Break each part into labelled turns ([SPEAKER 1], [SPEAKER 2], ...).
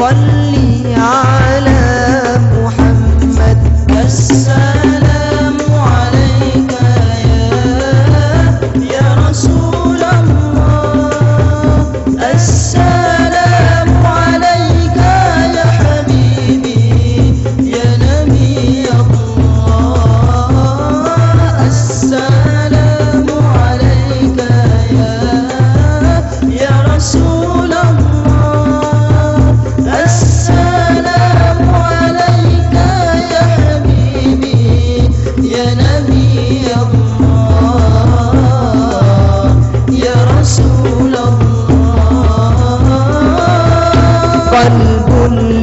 [SPEAKER 1] صلي على محمد. السلام عليك يا رسول الله، السلام عليك يا حبيبي يا نبي الله، السلام عليك يا رسول الله، السلام عليك يا حبيبي يا نبي الله يا رسول الله. قلب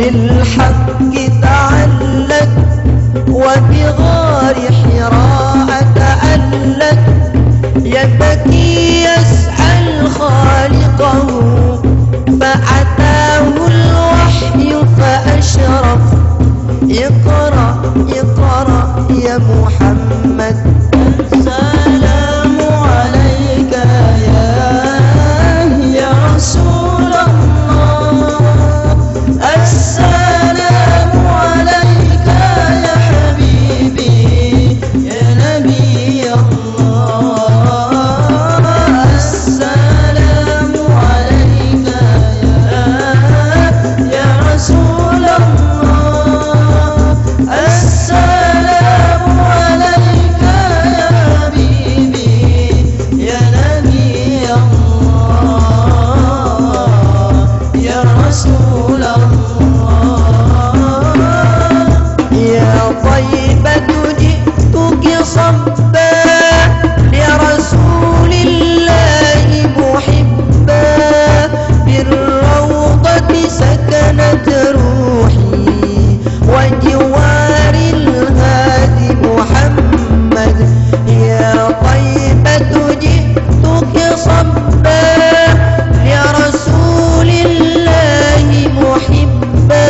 [SPEAKER 1] للحق تعلق وبغار حراء تألق، يبكي يسأل خالقه فأتاه الوحي فأشرف. اقرأ اقرأ يا محمد. السلام عليك يا رسول الله، السلام عليك يا حبيبي يا نبي الله، السلام عليك يا رسول الله، السلام عليك يا حبيبي يا نبي الله يا رسول الله. يا طيبة جئتك صبا لرسول الله محبا، بالروضة سكنت روحي وجوار الهادي محمد. يا طيبة جئتك صبا لرسول الله محبا،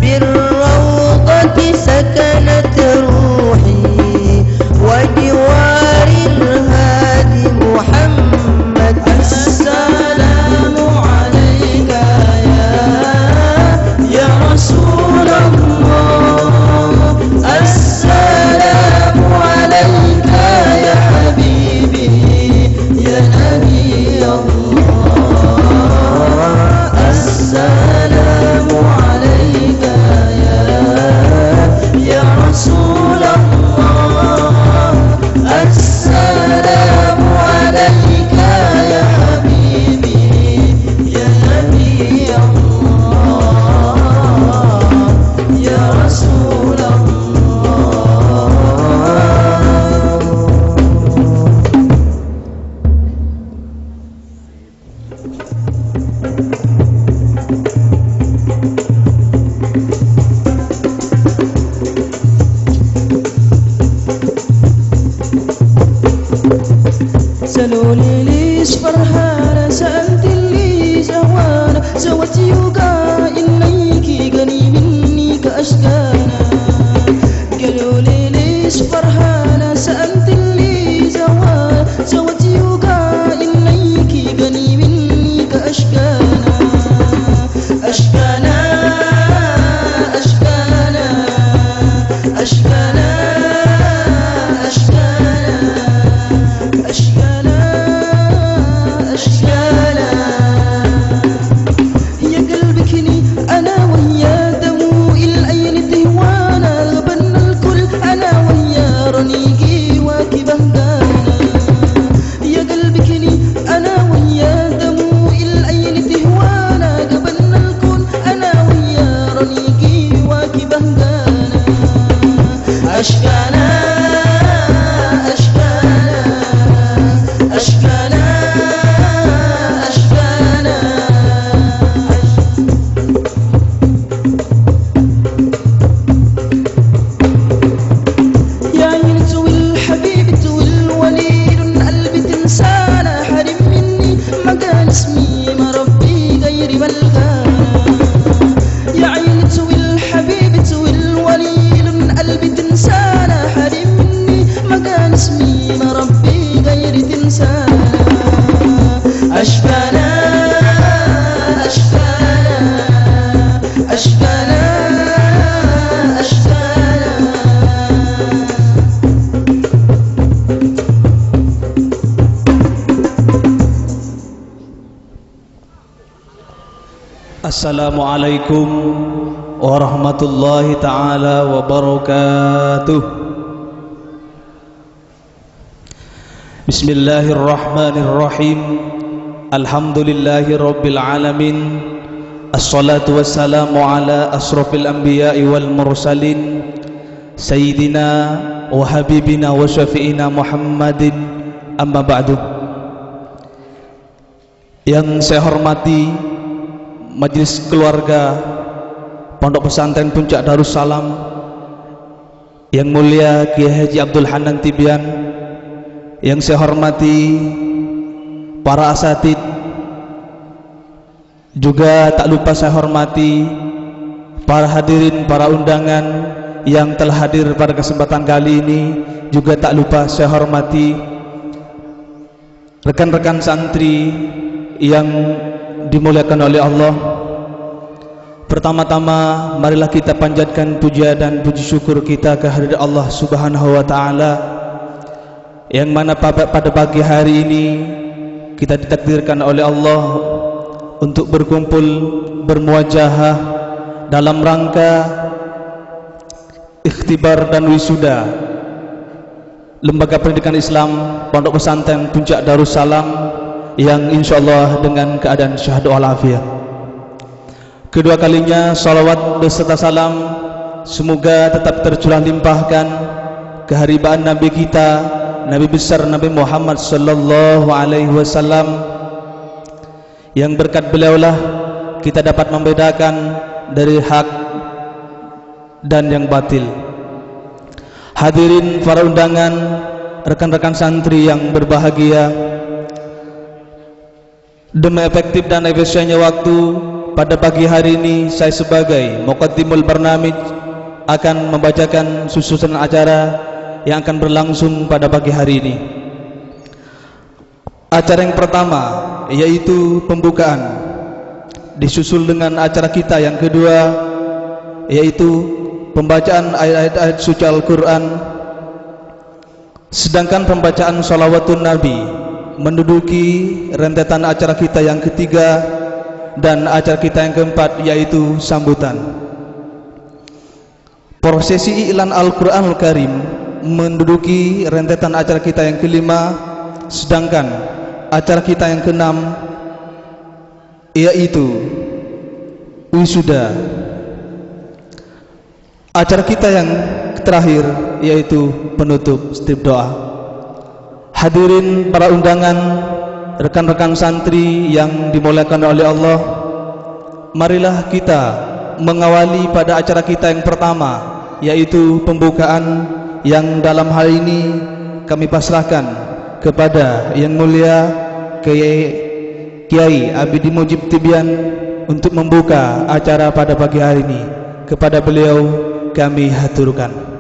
[SPEAKER 1] بالروضة سكنت روحي وجوار الهادي محمد. السلام عليك يا رسول الله، السلام عليك يا حبيبي يا نبي الله، السلام عليك يا رسول الله، السلام عليك يا حبيبي يا نبي الله يا رسول سألوني ليش فرحانة، سألت اللي جوانا، سوت يوقع إنيك غني مني كأشكانا. قالوا لي ليش فرحانة، سألت اللي جوانا، سوت يوقع إنيك غني مني كأشكانا. أشكانا أشكانا أشكانا أشكانا أشكالا يا قلبكني أنا ويا دموع العين ديوانا، غبنا الكل أنا ويا رنيقي وكبهدانا. يا قلبكني أنا ويا دموع العين ديوانا، غبنا الكل أنا ويا رنيقي وكبهدانا. أشكانا أشكانا أشكانا يا عين توي الحبيب توي الوليد قلبي تنسانا، حرم مني ما قال اسمي ما ربي غيري بلغانا. يا عين توي الحبيب توي الوليد قلبي تنسانا،
[SPEAKER 2] Assalamualaikum warahmatullahi ta'ala wabarakatuh. Bismillahirrahmanirrahim. Alhamdulillahi rabbil alamin. Assalatu wassalamu ala asrafil anbiya'i wal mursalin Sayyidina wa habibina wa syafi'ina Muhammadin. Amma ba'du. Yang saya hormati Majelis keluarga Pondok Pesantren Puncak Darussalam, yang mulia Kiai Haji Abdul Hanan Tibian, yang saya hormati para asatid, juga tak lupa saya hormati para hadirin, para undangan yang telah hadir pada kesempatan kali ini. Juga tak lupa saya hormati rekan-rekan santri yang dimuliakan oleh Allah. Pertama-tama marilah kita panjatkan puja dan puji syukur kita kehadirat Allah Subhanahu wa taala, yang mana pada pagi hari ini kita ditakdirkan oleh Allah untuk berkumpul bermuajahah dalam rangka ikhtibar dan wisuda Lembaga Pendidikan Islam Pondok Pesantren Puncak Darussalam, yang insyaallah dengan keadaan syahadu walafiat. Kedua kalinya salawat beserta salam semoga tetap tercurah limpahkan keharibaan Nabi kita, Nabi besar Nabi Muhammad sallallahu alaihi wasallam, yang berkat beliaulah kita dapat membedakan dari hak dan yang batil. Hadirin para undangan, rekan-rekan santri yang berbahagia, demi efektif dan efisiennya waktu, pada pagi hari ini saya sebagai muqaddimul barnamij akan membacakan susunan acara yang akan berlangsung pada pagi hari ini. Acara yang pertama yaitu pembukaan, disusul dengan acara kita yang kedua yaitu pembacaan ayat-ayat suci Al-Quran, sedangkan pembacaan sholawatun Nabi menduduki rentetan acara kita yang ketiga, dan acara kita yang keempat yaitu sambutan. Prosesi iklan Al-Quranul Karim menduduki rentetan acara kita yang kelima, sedangkan acara kita yang keenam yaitu wisuda. Acara kita yang terakhir yaitu penutup strip doa. Hadirin para undangan, rekan-rekan santri yang dimuliakan oleh Allah, marilah kita mengawali pada acara kita yang pertama yaitu pembukaan, yang dalam hal ini kami pasrahkan kepada yang mulia Kiai Abidi Mujib Tibian untuk membuka acara pada pagi hari ini. Kepada beliau kami haturkan.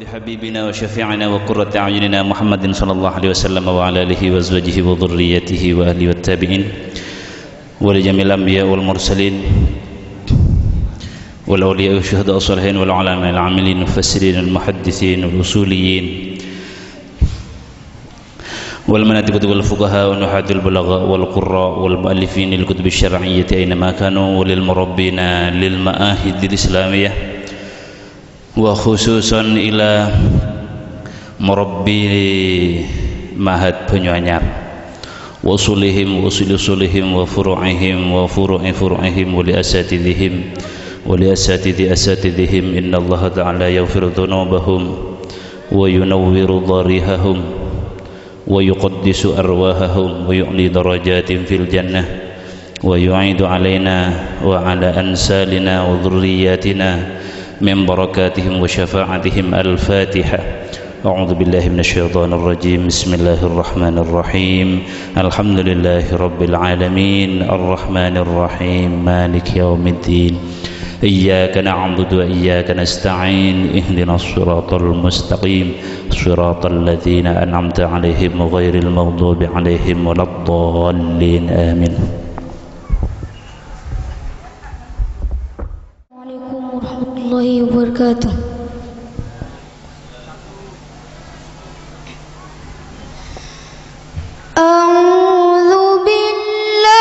[SPEAKER 3] حبيبنا وشفيعنا وقرة أعيننا محمد صلى الله عليه وسلم وعلى آله وأزواجه وذريته وأهله والتابعين ولجميع الأنبياء والمرسلين والأولياء والشهداء الصالحين والعلماء العاملين والمفسرين والمحدثين والأصوليين والمناطق والفقهاء والنحاة البلغاء والقراء والمؤلفين للكتب الشرعية أينما كانوا وللمربين للمعاهد الإسلامية، وخصوصا إلى مربي معهد Banyuanyar وأصولهم وأصول أصولهم وفروعهم وفروع فروعهم ولأساتذهم ولأساتذ أساتذهم إن الله تعالى يغفر ذنوبهم وينور ضريحهم ويقدس أرواحهم ويعلي درجات في الجنة ويعيد علينا وعلى أنسالنا وذرياتنا من بركاتهم وشفاعتهم. الفاتحة. أعوذ بالله من الشيطان الرجيم. بسم الله الرحمن الرحيم. الحمد لله رب العالمين الرحمن الرحيم مالك يوم الدين إياك نعبد وإياك نستعين اهدنا الصراط المستقيم صراط الذين أنعمت عليهم غير المغضوب عليهم ولا الضالين آمين.
[SPEAKER 4] warahmatullahi wabarakatuh. A'udzu billahi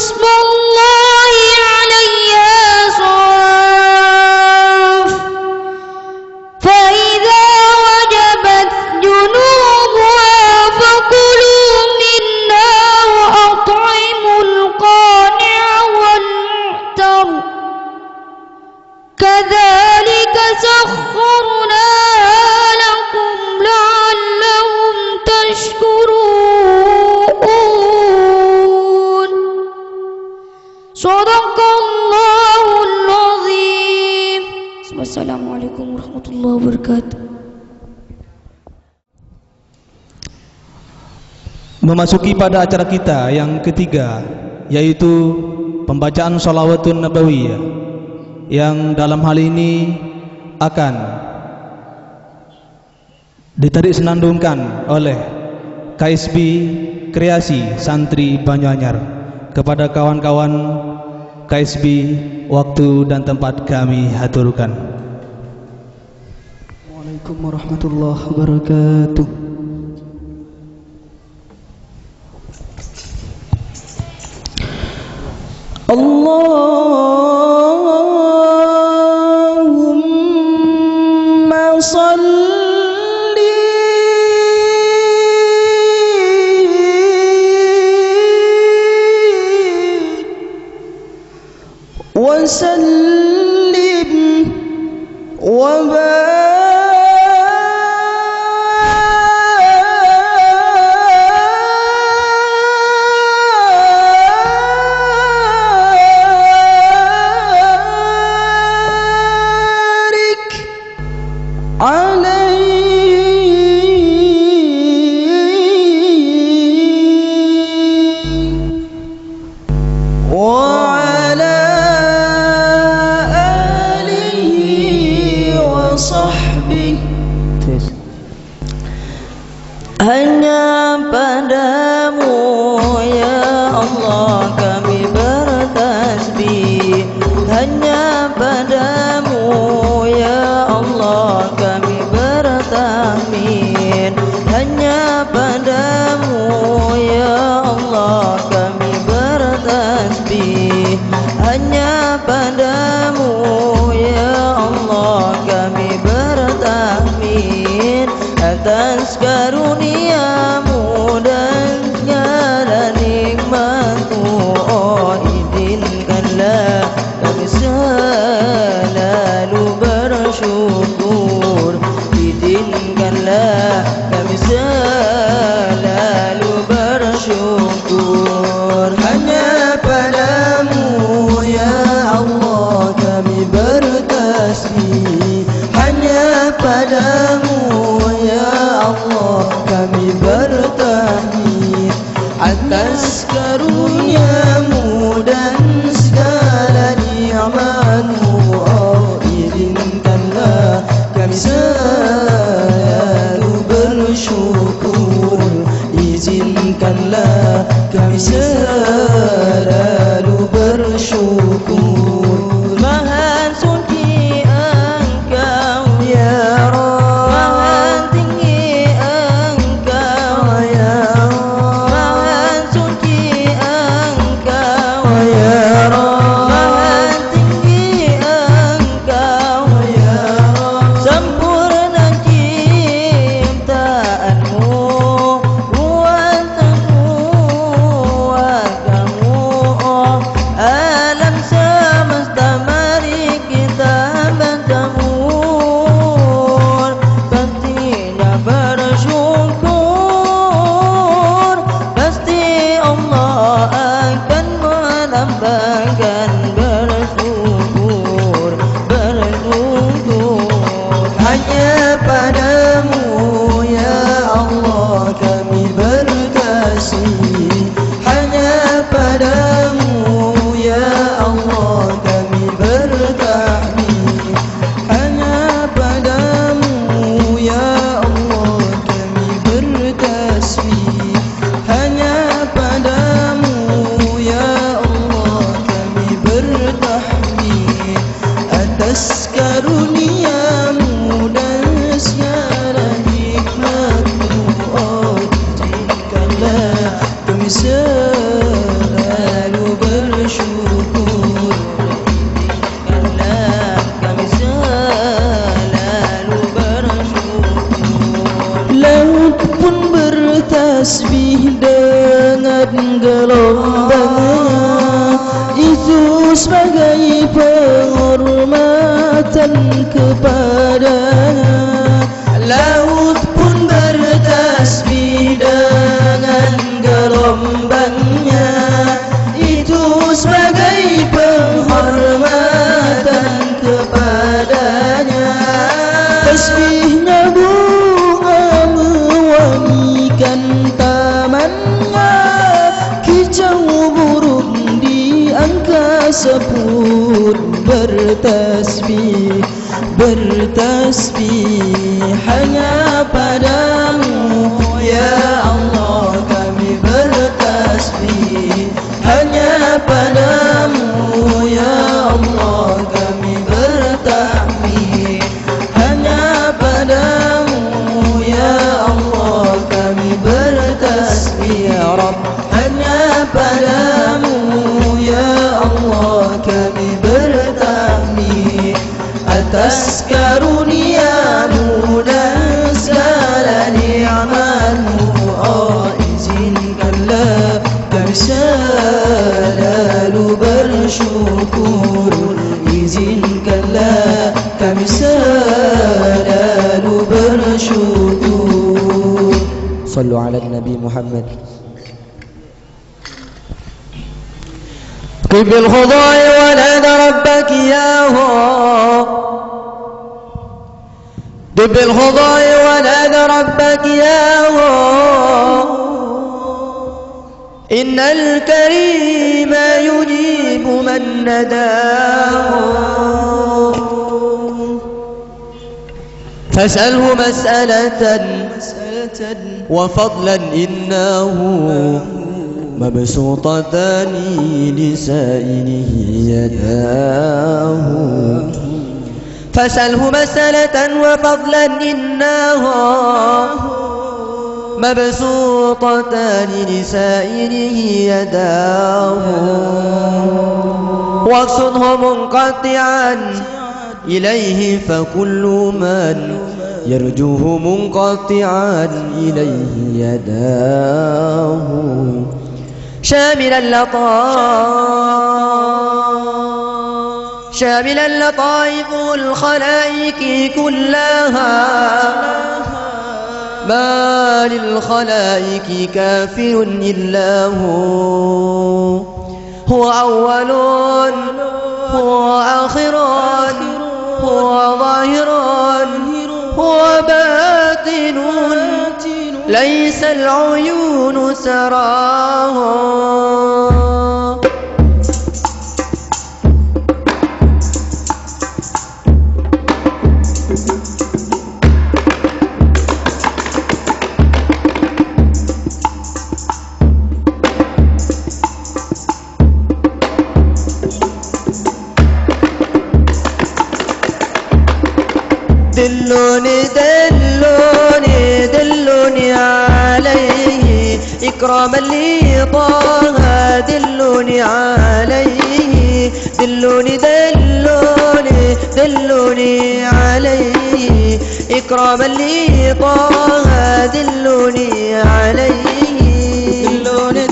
[SPEAKER 4] حسب الله عليها صاف فإذا وجبت جنوبها فكلوا منها وأطعموا القانع والمعتر كذلك سخرناها لكم لعلهم تشكرون صدق الله العظيم. Wassalamualaikum warahmatullahi wabarakatuh.
[SPEAKER 2] Memasuki pada acara kita yang ketiga, yaitu pembacaan sholawatun nabawiyah, yang dalam hal ini akan ditarik senandungkan oleh KSB Kreasi Santri Banyuanyar. Kepada kawan-kawan KSB, waktu dan tempat kami haturkan.
[SPEAKER 1] Waalaikumsalam warahmatullahi wabarakatuh. Allahumma salli wa sallim wa hanya padamu ya Allah kami bertasbih, hanya padamu ya Allah kami bertahmid, hanya padamu ya Allah kami bertasbih, hanya padamu ya Allah kami bertahmid atas karuniamu dan segala nikmatmu. Oh izinkanlah kami selalu bersyukur, izinkanlah kami selalu bersyukur. Hanya padamu ya Allah kami bertasbih, hanya padamu ya Allah kami bertahmid atas karuniamu dan segala nikmatmu. Oh izinkanlah kami selalu bersyukur, izinkanlah kami selalu bersyukur. Maha suci Engkau ya Rabb, maha tinggi Engkau ya Rabb, maha suci Engkau ya Rabb, maha tinggi Engkau ya Rabb. Sempurna ciptaanmu, buatanmu, wagamu, oh alam semesta mari kita bertabur, pastinya bersyukur, pasti Allah akan menambahkan bersyukur, bersyukur. Hanya padamu ya Allah kami berkasih, hanya padamu ya Allah kami bertahmid, hanya padamu ya Allah kami bertasbih, hanya padamu ya Allah kami bertahmid atas karuniamu dan segala nikmatmu. Oh izinkanlah kami bertasbih dengan gelombangnya, itu sebagai penghormatan kepadanya. Laut pun bertasbih dengan gelombangnya, itu sebagai penghormatan kepadanya. Tasbihnya bunga mewangikan tamannya, kicau burung di angkasa pun bertasbih, bertasbih. Hanya padamu ya Allah kami bertasbih, hanya padamu ya Allah kami bertasbih, hanya padamu ya Allah kami bertasbih ya Rabb, hanya padamu ya Allah kami bertasbih. Atas karuniamu dan segala nikmatmu, oh izinkanlah kami selalu bersyukur, izinkanlah kami selalu bersyukur. Sallu ala Nabi Muhammad. بالخضوع ونادى ربك ياهو، بالخضوع ونادى ربك ياهو، إن الكريم يجيب من نداه. فاسأله مسألة وفضلا إنه مبسوطتان لسائله يداه. فاسأله مسألة وفضلا إنه مبسوطتان لسائله يداه. واقصده منقطعا إليه فكل من يرجوه منقطعا إليه يداه. شاملا لطائف الخلائق كلها، ما للخلائق كافر إلا هو أول هو آخر هو ظاهر هو باطن، ليس العيون سراه. دلوني عليه إكراما لطه، دلوني عليه، دلوني عليه إكراما لطه، دلوني عليه، دلوني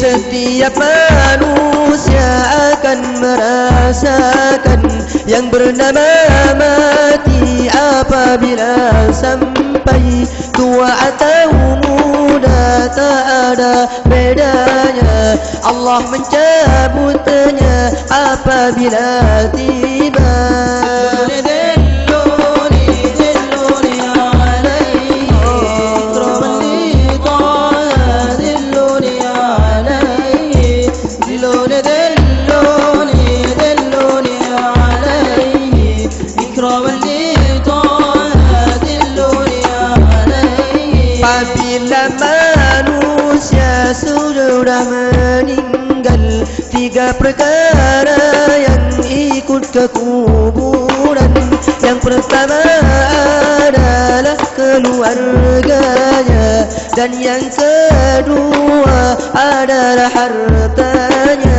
[SPEAKER 1] setiap manusia akan merasakan yang bernama mati apabila sampai tua atau muda tak ada bedanya. Allah mencabutnya apabila tiba. Apabila manusia sudah meninggal, tiga perkara yang ikut ke kuburan. Yang pertama adalah keluarganya, dan yang kedua adalah hartanya.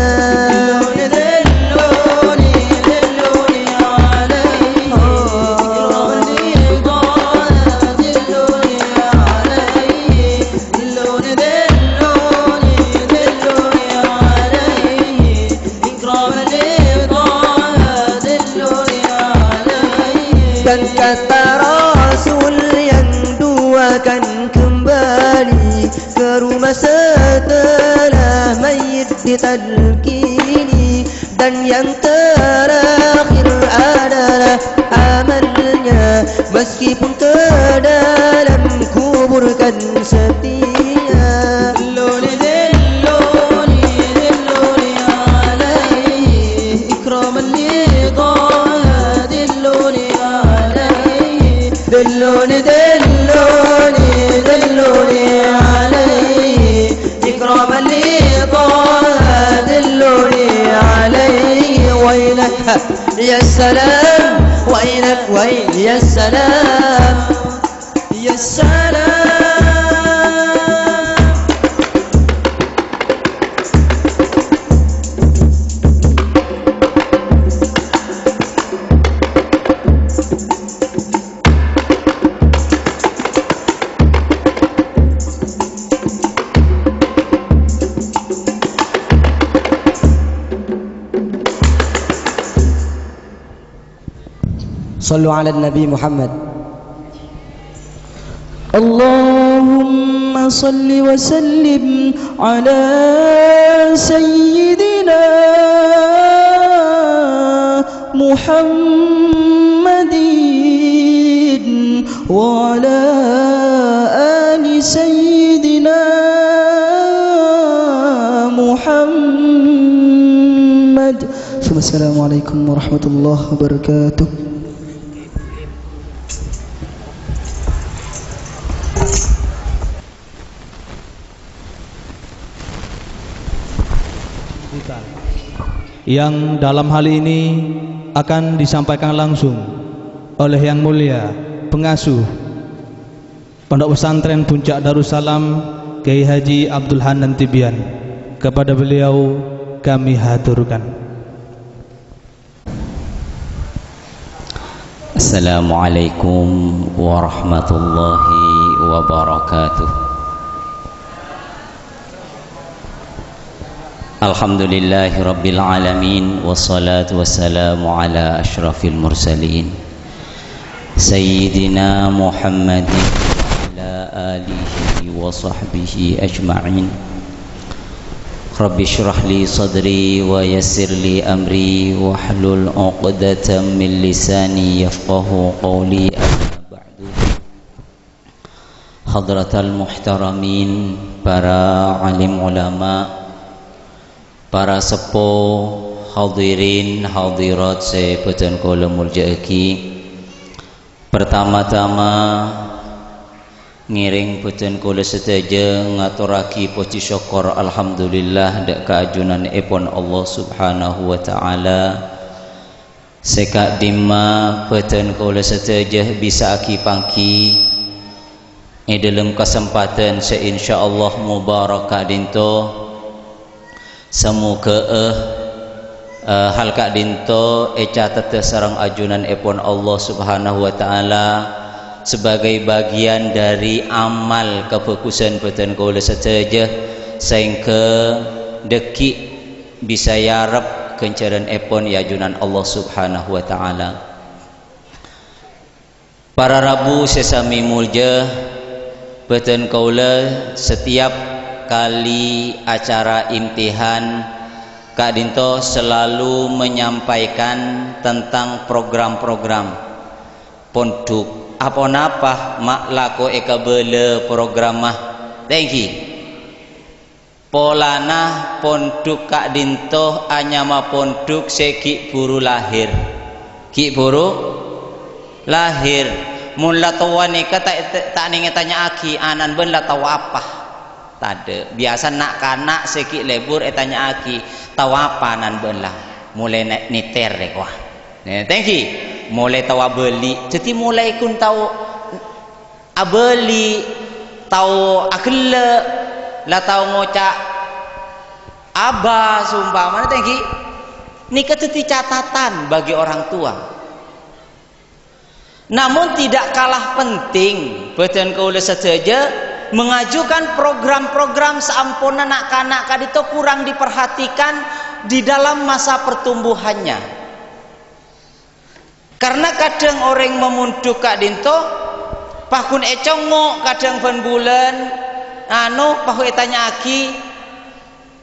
[SPEAKER 1] Dan kata Rasul yang dua akan kembali ke rumah setelah mayit ditalqini, dan yang terakhir adalah amalnya meskipun ke dalam kubur kan setia. دلوني عليه إكراما لطه، دلوني عليه. وينك يا سلام، وينك وين يا سلام، يا سلام.
[SPEAKER 5] صلوا على النبي محمد.
[SPEAKER 1] اللهم صل وسلم على سيدنا محمد وعلى آل سيدنا محمد. السلام عليكم ورحمة الله وبركاته.
[SPEAKER 2] yang dalam hal ini akan disampaikan langsung oleh Yang Mulia Pengasuh Pondok Pesantren Puncak Darussalam Kiai Haji Abdul Hanan Tibian. Kepada beliau kami haturkan.
[SPEAKER 3] Assalamualaikum warahmatullahi wabarakatuh. Alhamdulillahi rabbil alamin, wassalatu wassalamu ala ashrafil mursalin Sayyidina Muhammadin wa ala alihi wa sahbihi ajma'in. Rabbi syrah li sadri wa yassir li amri wahlul 'uqdatam min lisani yafqahu qawli. Amma ba'du. Hadratal muhtaramin, para alim ulama, para sepuh, hadirin hadirat sepetan kula muljaki. Pertama-tama ngiring puten kula sedaja ngaturaki puji syukur alhamdulillah dak kaajunan ipun Allah Subhanahu wa taala. Sekak dimma puten kula sedaja bisa aki pangki dalam kesempatan seinsyaallah mubarakah dinto. Semoga hal kak dinto eca teteh sarang ajunan epon Allah Subhanahu wa taala sebagai bagian dari amal kefokusan peten kula saja sehingga deki bisa yarab kencaran epon ya ajunan Allah Subhanahu wa taala. Para rabu sesami mulja peten kula setiap kali acara imtihan Kak Dinto selalu menyampaikan tentang program-program pondok apa-apa mak lako eka bele program mah thank polana pondok Kak Dinto anyama pondok seki buru lahir ki buru lahir mula tawan eka tak ningetanya aki anan ben la tahu apa tade biasa nak kanak seki lebur etanya aki tawapanan belah mulai niter deh wah thank you mulai tahu abeli jadi mulai kun tahu abeli tahu akhle lah tahu ngocak aba sumpah mana tinggi nikah itu catatan bagi orang tua. Namun tidak kalah penting beten kaula saja mengajukan program-program seampun anak-anak kadito kurang diperhatikan di dalam masa pertumbuhannya. Karena kadang orang memunduk kak dinto pakun econgok kadang pen bulan pahu etanya aki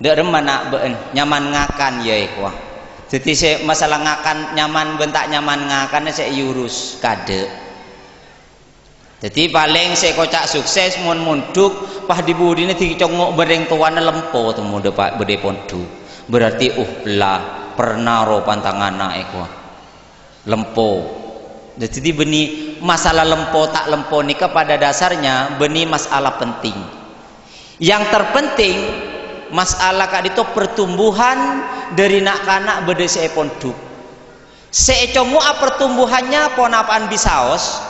[SPEAKER 3] ndak remana beun nyaman ngakan ya kuah. Jadi saya masalah ngakan nyaman bentak nyaman ngakan saya urus kade. Jadi paling saya kocak sukses mun munduk pah dibudine dicongok bereng tuana lempo temu depak bede pondu. Berarti lah pernah ro pantangana eko. Lempo. Jadi benih masalah lempo tak lempo ni pada dasarnya benih masalah penting. Yang terpenting masalah kak itu pertumbuhan dari nak-anak bede saya pondu. Seecongu pertumbuhannya ponapaan bisaos.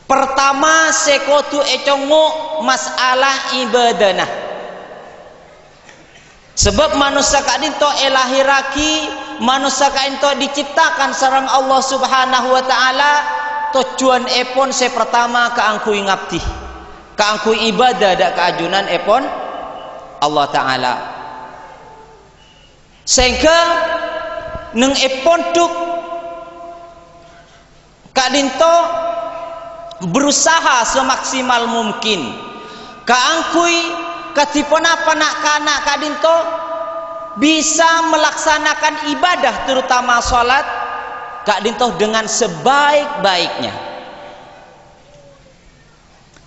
[SPEAKER 3] Pertama sekotu econgu masalah ibadana. Sebab manusia kak itu elahiraki manusia kak itu diciptakan sareng Allah Subhanahu wa taala tujuan epon se pertama kaangku ngabdi. Kaangku ibadah dak keajunan epon Allah taala. Sehingga neng epon duk kak dinto berusaha semaksimal mungkin kaangkui katipun apa nak kanak kadinto bisa melaksanakan ibadah terutama sholat kadinto dengan sebaik-baiknya.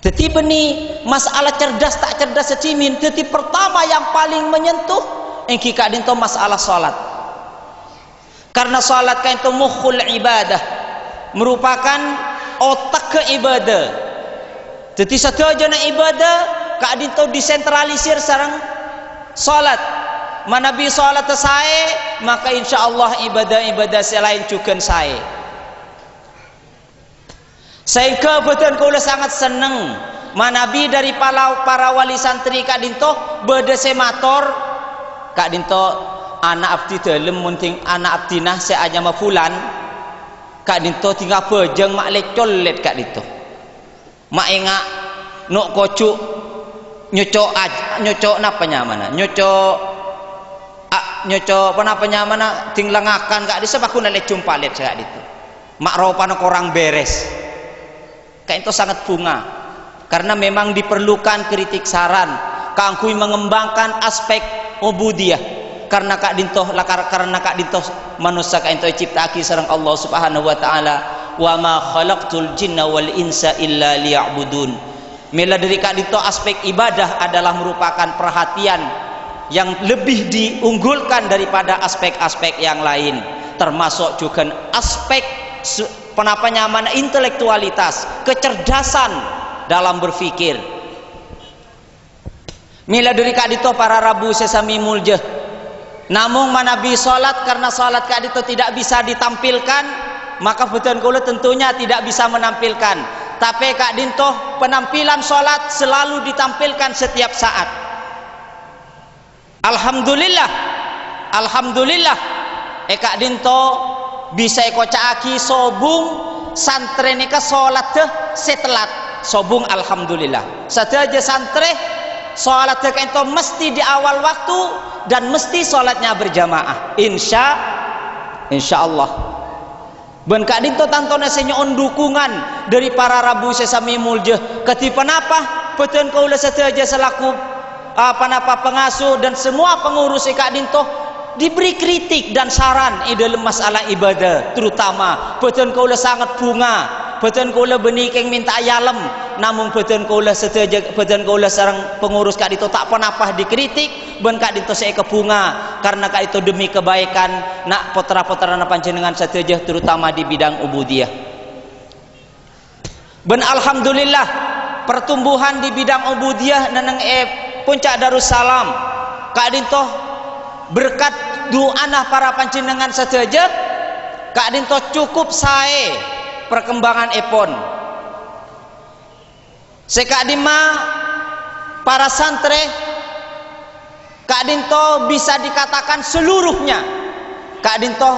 [SPEAKER 3] Jadi benih masalah cerdas tak cerdas secimin. Jadi pertama yang paling menyentuh engki kadinto masalah sholat. Karena sholat kan itu mukhul ibadah, merupakan otak ke ibadah. Jadi saja na ibadah kak dinto disentralisir sarang salat. Manabi salat sae maka insyaallah ibadah-ibadah selain juga sae. Sehingga betul kula sangat seneng manabi dari para wali santri kak dinto bedese mator kak dinto anak abdi dalem munting anak abdinah seanya mafulan kak dinto tinggal bejeng mak lecolet kak dinto mak engak nok kocuk nyocok napanya mana nyocok penapanya mana tinglangakan kak disa aku nale jumpalet kak dinto mak ropan orang beres kak itu sangat bunga karena memang diperlukan kritik saran kangkui mengembangkan aspek ubudiyah karena kak dinto manusia kak dinto ciptaki sareng Allah Subhanahu wa taala wa ma khalaqtul jinna wal insa illa liya'budun. Mila dari kak dinto aspek ibadah adalah merupakan perhatian yang lebih diunggulkan daripada aspek-aspek yang lain, termasuk juga aspek penyaman intelektualitas, kecerdasan dalam berpikir. Mila dari kak dinto para rabu sesami muljah. Namun manabi salat karena salat kak dinto tidak bisa ditampilkan, maka betul kula tentunya tidak bisa menampilkan. Tapi kak dinto penampilan salat selalu ditampilkan setiap saat. Alhamdulillah kak dinto bisa ikocaaki sobung santre nika salat teh setelat sobung alhamdulillah. Saja santre salat teh kak dinto mesti di awal waktu dan mesti salatnya berjamaah. Insya Allah. Ben kak dinto tantona senyon dukungan dari para rabu sesami muljah. Ketipan apa? Betul kaula saja selaku pengasuh dan semua pengurus kak dinto diberi kritik dan saran dalam masalah ibadah terutama betul kaula sangat bunga betul kaula benikeng minta ayalem namun betul kaula setuju betul kaula sareng pengurus kak dinto tak pernah dikritik ben kak dinto saya kebunga karena kak itu demi kebaikan nak putra-putra panjenengan setuju terutama di bidang ubudiyah. Ben alhamdulillah pertumbuhan di bidang ubudiyah neneng puncak Darussalam kak dinto berkat doa para panjenengan saja Kak Dinto cukup sae perkembangan epon. Sekak Dima para santre Kak Dinto bisa dikatakan seluruhnya. Kak Dinto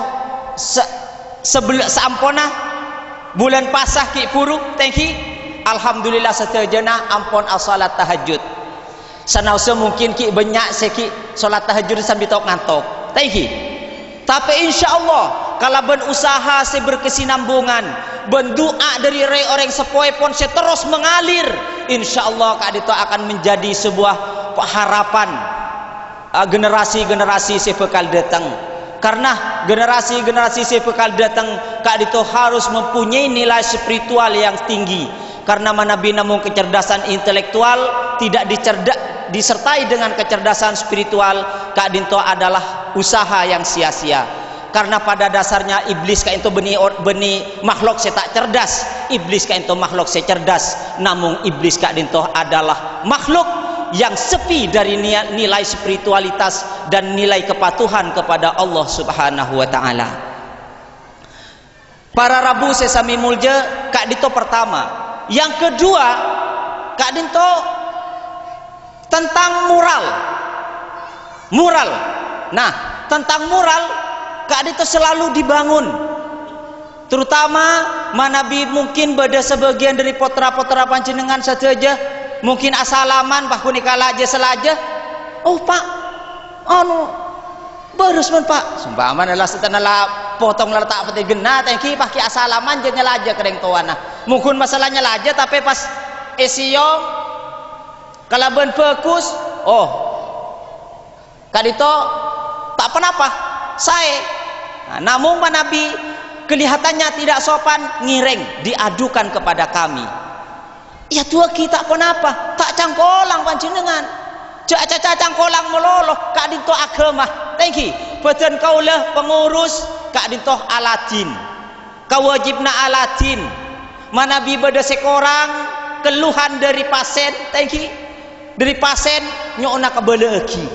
[SPEAKER 3] seampona bulan pasah ki puru tengki alhamdulillah setajana ampon salat tahajud. Sanausa mungkin ki banyak seki salat tahajud sambil tok ngantok. Tengki. Tapi insyaallah kalau berusaha se berkesinambungan, berdoa dari orang sepoi pun se terus mengalir, insyaallah Kak Dito akan menjadi sebuah harapan generasi-generasi se bakal datang. Karena generasi-generasi se bakal datang, Kak Dito harus mempunyai nilai spiritual yang tinggi. Karena manabi namun kecerdasan intelektual tidak disertai dengan kecerdasan spiritual, Kak Dinto adalah usaha yang sia-sia. Karena pada dasarnya iblis kain itu beni makhluk saya tak cerdas, iblis kain itu makhluk saya cerdas. Namun iblis Kak Dinto adalah makhluk yang sepi dari nilai spiritualitas dan nilai kepatuhan kepada Allah Subhanahu wa taala. Para Rabu sesami mulja Kak Dinto pertama. Yang kedua, Kak Dinto tentang moral. Nah, tentang moral Kak Dinto selalu dibangun. Terutama manabi mungkin pada sebagian dari potra-potra panjenengan saja mungkin asalaman bahku nikala aja selaja. Oh Pak, bagus man Pak. Sumpama adalah setelah potong letak peti genah tengki pakai asalaman je nyelaja kereng tuana. Mungkin masalahnya laja tapi pas esiong kalau ben fokus, Kak Dinto tak kenapa saya. Nah, namun Nabi kelihatannya tidak sopan, ngireng diadukan kepada kami. Ya tua kita kenapa? Tak cangkolang panjenengan. Caca cangkolang meloloh Kak Dinto agama. Thank you. Betul kaulah pengurus Kak Dinto Aladin. Kau wajibna Aladin. Manabi beda sekorang keluhan dari pasien. Thank you. Dari pasien nyona kabeleki.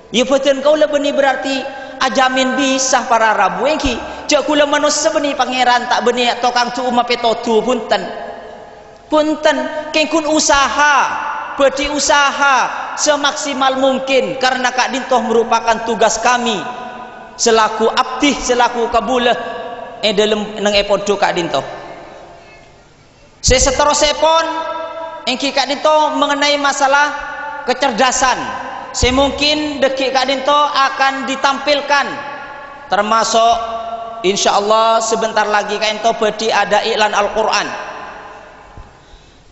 [SPEAKER 3] Ya betul kaulah beni berarti ajamin bisa para Rabu engki. Cak kula manusia beni pangeran tak beni tokang tu umah petotu punten. Kengkun usaha, bedi usaha semaksimal mungkin karena Kak Dinto merupakan tugas kami selaku abdi, selaku kabulah dalam nang epodo Kak Dinto. Seterusnya pun engki Kak Dinto mengenai masalah kecerdasan. Semungkin dekik Kak Dinto akan ditampilkan termasuk insyaallah sebentar lagi Kak Dinto bedi ada iklan Al-Qur'an.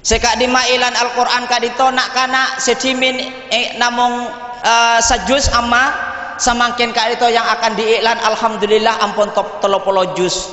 [SPEAKER 3] Sekak di mailan Al-Qur'an Kak Dinto nak kana sedimin namung sajus amma semakin Kak Dinto yang akan diiklan alhamdulillah ampun top 30 juz.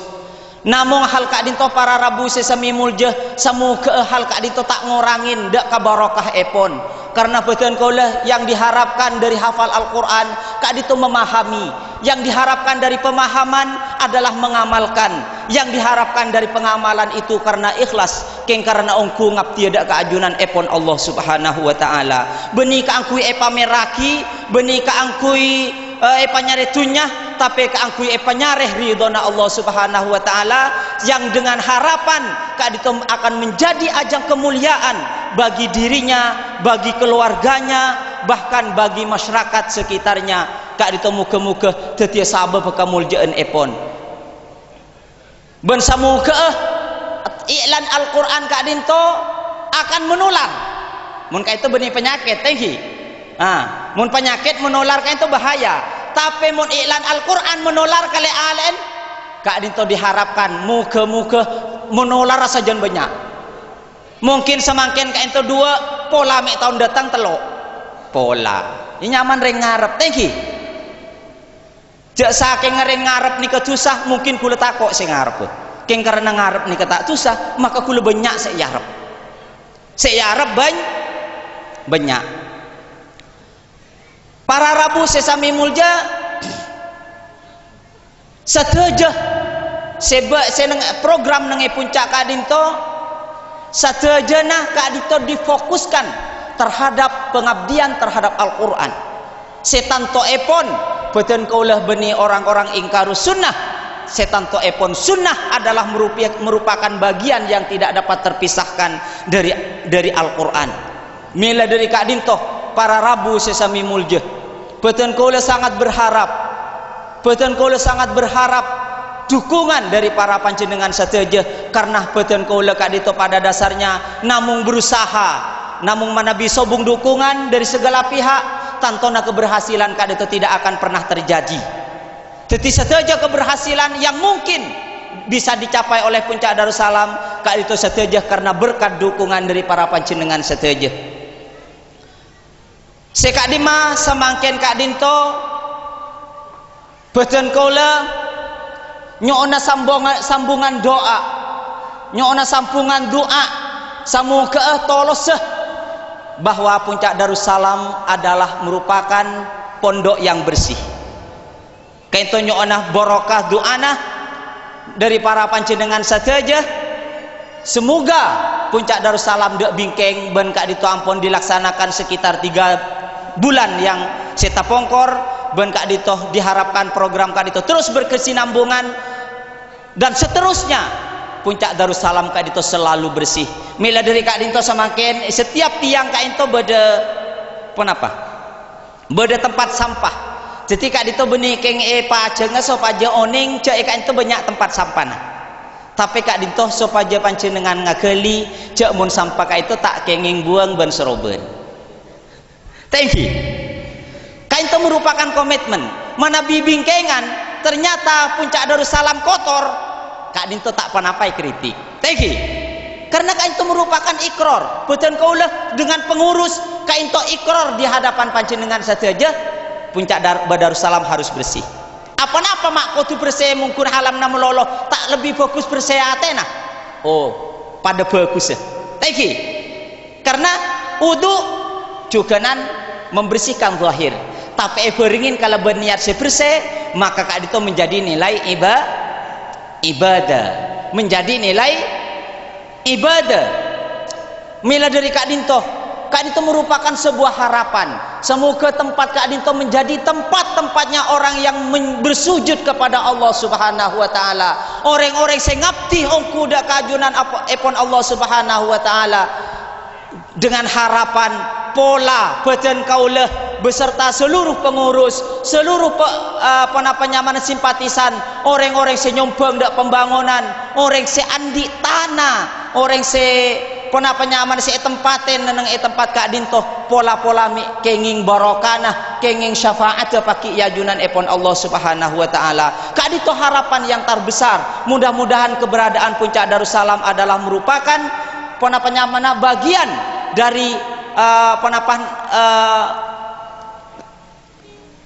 [SPEAKER 3] Namun hal Kak Dinto para Rabu sesami mulja semoga hal Kak Dinto tak ngurangin dak kabarokah epon. Karena betul kaulah yang diharapkan dari hafal Al-Quran Kak Dinto memahami. Yang diharapkan dari pemahaman adalah mengamalkan. Yang diharapkan dari pengamalan itu karena ikhlas. Keng karena ongku ngabdi ada keajunan epon Allah Subhanahu wa taala. Beni ka angkui epa meraki, beni ka angkui epa nyare tunyah, tapi ka angkui epa nyareh ridona Allah Subhanahu wa taala yang dengan harapan Kak Dinto akan menjadi ajang kemuliaan bagi dirinya, bagi keluarganya, bahkan bagi masyarakat sekitarnya. Kak Dinto muka-muka tetia sabab kemuliaan epon. Ben samuka iklan Al-Qur'an Kak Dinto akan menular. Mun ka itu benih penyakit, tengki. Mun penyakit menular ka itu bahaya. Tapi mun iklan Al-Qur'an menular kali alen, Kak Dinto diharapkan muka-muka menular saja banyak. Mungkin semakin Kak Dinto dua pola mek tahun datang telok. Pola. Ini nyaman reng ngarep, tengki. Jak saking ngareng ngarep ni ketusah mungkin kula takok sing ngarep. Keng karena ngarep ni ketak tusah maka kula banyak sek yarep. Sek yarep banyak. Para Rabu sesami mulja sateja sebab seneng program nang puncak Kak Dinto sateja nah Kak Dinto difokuskan terhadap pengabdian terhadap Al-Qur'an. Setan to epon beten kaulah beni orang-orang ingkarus sunnah setan to epon sunnah adalah merupakan bagian yang tidak dapat terpisahkan dari Al-Quran. Mila dari Kak Dinto para rabu sesami mulje beten kaula sangat berharap dukungan dari para panjenengan sateja, karena beten kaula Kak Dinto pada dasarnya namung berusaha, namung manabi sobung dukungan dari segala pihak, tantona keberhasilan Kak Dinto tidak akan pernah terjadi. Jadi sateja keberhasilan yang mungkin bisa dicapai oleh Puncak Darussalam Kak Dinto sateja karena berkat dukungan dari para panjenengan sateja. Sekak dima samangken Kak Dinto beten kaula nyoona sambungan doa, nyoona sambungan doa samuga toloseh bahwa Puncak Darussalam adalah merupakan pondok yang bersih. Kaito nyoona barokah doana dari para panjenengan sateja. Semoga Puncak Darussalam dek bingkeng ben Kak Dinto ampun dilaksanakan sekitar 3 bulan yang seta pongkor, ben Kak Dinto diharapkan program Kak Dinto terus berkesinambungan dan seterusnya Puncak Darussalam Kak Dinto selalu bersih. Mila dari Kak Dinto semakin setiap tiang Kak Dinto beda tempat sampah. Jadi Kak Dinto benih keng pajenga sopaja oning cek Kak Dinto banyak tempat sampah nah. Tapi Kak Dinto sopaja panjenengan ngageli cek mun sampah Kak Dinto tak kenging buang ban seroben. Thank you. Kak Dinto merupakan komitmen. Mana bibingkengan ternyata Puncak Darussalam kotor, Kak Dinto tak panapai kritik. Thank you. Karena Kak Dinto merupakan ikrar. Beten kaulah dengan pengurus Kak Dinto ikrar di hadapan panjenengan saja. Puncak Darussalam harus bersih. Apa-apa mak kotu bersih mungkin halam na meloloh tak lebih bagus bersih atena. Oh, pada bagus ya. Thank you. Karena wudu juga nan membersihkan zahir. Tapi beringin kalau berniat bersih, maka Kak Dinto menjadi nilai ibadah. Menjadi nilai ibadah. Mila dari Kak Dinto merupakan sebuah harapan. Semoga tempat Kak Dinto menjadi tempatnya orang yang bersujud kepada Allah Subhanahu wa taala. Orang-orang sing ngabdi ongku dak kajunan epon Allah Subhanahu wa taala. Dengan harapan pola beten kaulah beserta seluruh pengurus, seluruh simpatisan, orang-orang sing nyumbang dak pembangunan, orang sing andi tanah, orang sing penyaman si tempaten neneng tempat Kak Dinto pola-pola mi kenging barokana kenging syafaat paki yajunan epon Allah Subhanahu wa taala. Kak Dinto harapan yang terbesar mudah-mudahan keberadaan Puncak Darussalam adalah merupakan penyaman bagian dari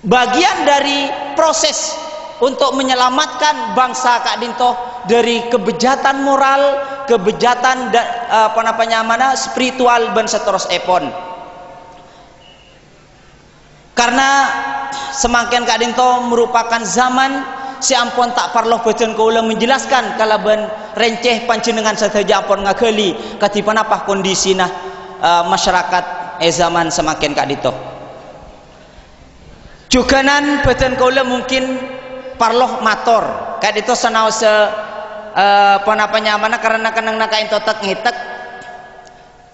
[SPEAKER 3] bagian dari proses untuk menyelamatkan bangsa Kak Dinto dari kebejatan moral, kebejatan spiritual dan seterus epon. Karena semakin Kak Dinto merupakan zaman si ampun tak parloh beten kaula menjelaskan kalau ben renceh panjenengan saja ampun ngageli katipan apa kondisina masyarakat zaman semakin Kak Dinto. Juganan beten kaula mungkin parloh mator Kak Dinto sanau se penyaman karena kenang Kak Dinto tek ngitek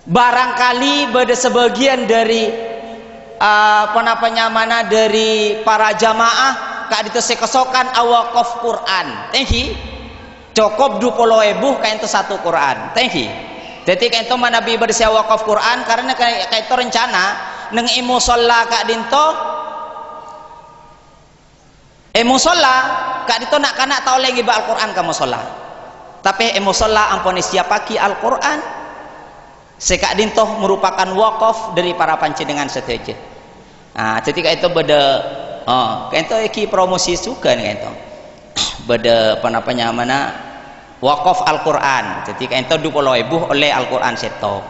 [SPEAKER 3] barangkali beda sebagian dari dari para jamaah Kak Dinto sekesokan awakaf Quran. Thank you. Cukup 20.000 Kak Dinto satu Quran. Thank you. Jadi Kak Dinto manabi bersih wakaf Quran karena Kak Dinto rencana neng musola Kak Dinto musola Kak Dinto nak kanak tahu lagi ba Al-Quran ka musola. Tapi musola ampun siapa ki Al-Quran. Kak Dinto merupakan wakaf dari para panjenengan seteja. Nah, jadi Kak Dinto beda Kak Dinto iki promosi juga nih Kak Dinto. Beda wakaf Al-Quran. Jadi Kak Dinto 20.000 oleh Al-Quran seto.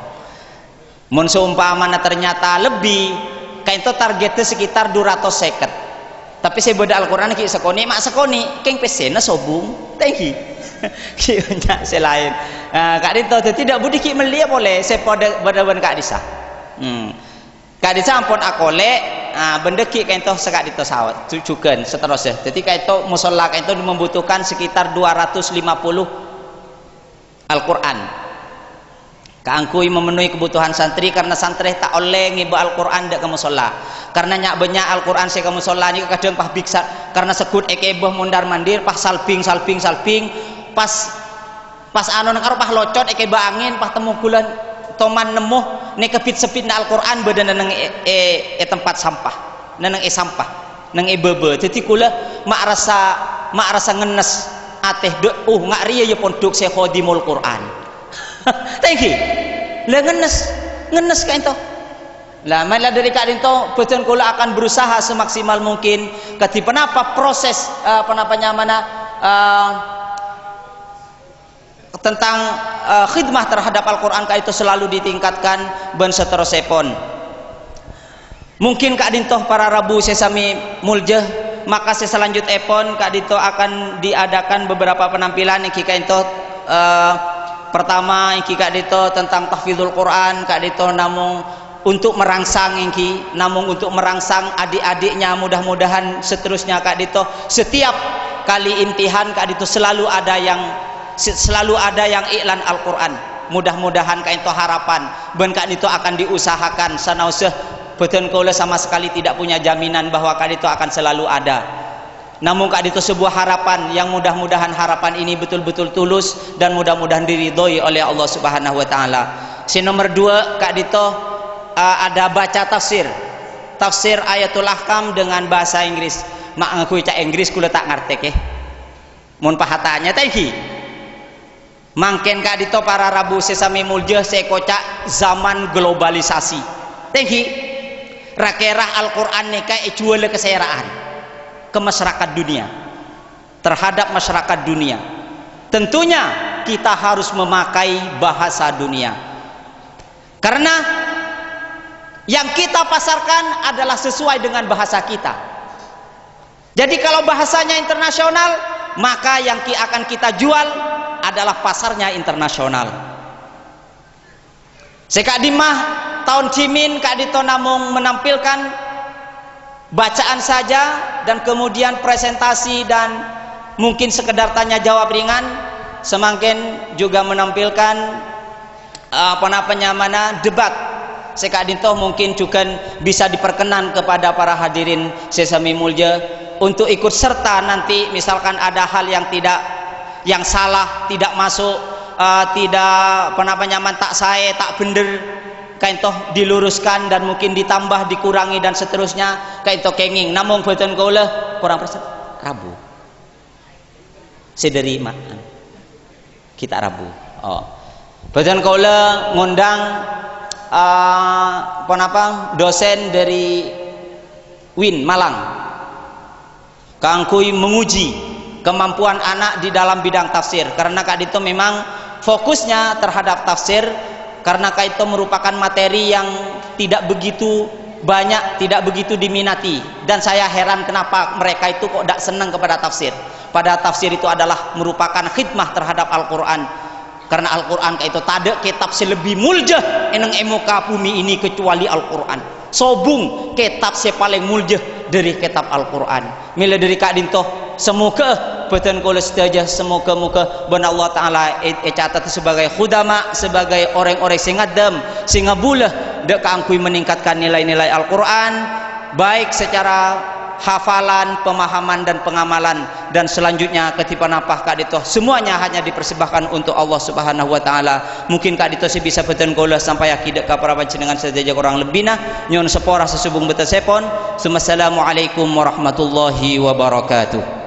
[SPEAKER 3] Mun seumpamana ternyata lebih Kak Dinto targetnya sekitar 250. Tapi saya beda Al-Quran ki sekoni mak sekoni keng pesena sobung. Thank you. Kianya selain Kak Dinto tidak budi ki melia boleh saya pada Kak Disa. Kak Disa ampun akole benda ki kain toh sekak dito sawat tujukan seterusnya. Jadi kain toh musola kain toh membutuhkan sekitar 250 Al-Quran. Kaangkui memenuhi kebutuhan santri karena santri tak oleh ngibu Al-Quran dek ke musola. Karena nyak banyak Al-Quran saya ke musola ni kadang pah biksa karena sekut ekeboh mundar mandir pah salping pas anu nang pah locot ekeba angin pah temu bulan toman nemuh ne kepit sepit na Al-Quran badan nang tempat sampah nang sampah nang bebe. Jadi kula mak rasa ngenes ateh dek ngak riya ya pondok saya khodimul Quran. Thank you. Lah ngenes kain toh. Lah malah dari kain toh betul kula akan berusaha semaksimal mungkin ketipan apa proses tentang khidmah terhadap Al-Quran ka itu selalu ditingkatkan ben seterusipun. Mungkin Kak Dintoh para Rabu sesami muljah maka selanjutnya pun Kak Dintoh akan diadakan beberapa penampilan yang Kak Dintoh pertama yang Kak Dintoh tentang tahfidzul Quran. Kak Dintoh namung untuk merangsang untuk merangsang adik-adiknya, mudah-mudahan seterusnya Kak Dintoh setiap kali imtihan Kak Dintoh selalu ada yang iklan Al-Quran. Mudah-mudahan Kak Dintoh harapan ben Kak Dintoh akan diusahakan sanausah betul kula sama sekali tidak punya jaminan bahwa Kak Dintoh akan selalu ada. Namun Kak Dintoh sebuah harapan yang mudah-mudahan harapan ini betul-betul tulus dan mudah-mudahan diridhoi oleh Allah Subhanahu wa taala. Si nomor 2 Kak Dintoh ada baca tafsir Ayatul Ahkam dengan bahasa Inggris. Mak ngakui cak Inggris kula tak ngerti mun pahatanya thank you. Mangken Kak Dintoh para Rabu sesami muljah saya kocak zaman globalisasi. Thank you. Rakerah Al-Quran neka jual keseraan ke masyarakat dunia, terhadap masyarakat dunia. Tentunya kita harus memakai bahasa dunia karena yang kita pasarkan adalah sesuai dengan bahasa kita. Jadi kalau bahasanya internasional maka yang akan kita jual adalah pasarnya internasional. Sekadimah tahun Cimin Kak Dintoh namung menampilkan bacaan saja dan kemudian presentasi dan mungkin sekedar tanya jawab ringan. Semakin juga menampilkan debat. Kak Dintoh mungkin juga bisa diperkenan kepada para hadirin sesami mulja untuk ikut serta nanti misalkan ada hal yang salah, tidak masuk, tidak tak saya, tak bener kain toh diluruskan dan mungkin ditambah dikurangi dan seterusnya kain toh kenging. Namun betul kaulah kurang persen Rabu sederi kita Rabu betul kaulah ngundang dosen dari Win Malang Kangkui menguji kemampuan anak di dalam bidang tafsir karena Kak Dintoh memang fokusnya terhadap tafsir karena itu merupakan materi yang tidak begitu banyak, tidak begitu diminati. Dan saya heran kenapa mereka itu kok tidak senang kepada tafsir. Padahal tafsir itu adalah merupakan khidmah terhadap Al-Quran. Karena Al-Quran itu tak ada kitab selebih muljah enang emuka bumi ini kecuali Al-Quran. Sobung kitab paling muljah dari kitab Al-Quran. Mila dari Kak Dintoh semoga betul kalau setuju semoga ben Allah Ta'ala catat sebagai khudama, sebagai orang-orang singadam sehingga bulah dek angkui meningkatkan nilai-nilai Al-Quran baik secara hafalan, pemahaman dan pengamalan. Dan selanjutnya ketipan apa Kak Dintoh semuanya hanya dipersembahkan untuk Allah Subhanahu wa taala. Mungkin Kak Dintoh bisa betul kula sampai akidah ka para panjenengan sedaya kurang lebihna nyon sepora sesubung betul sepon. Assalamualaikum warahmatullahi wabarakatuh.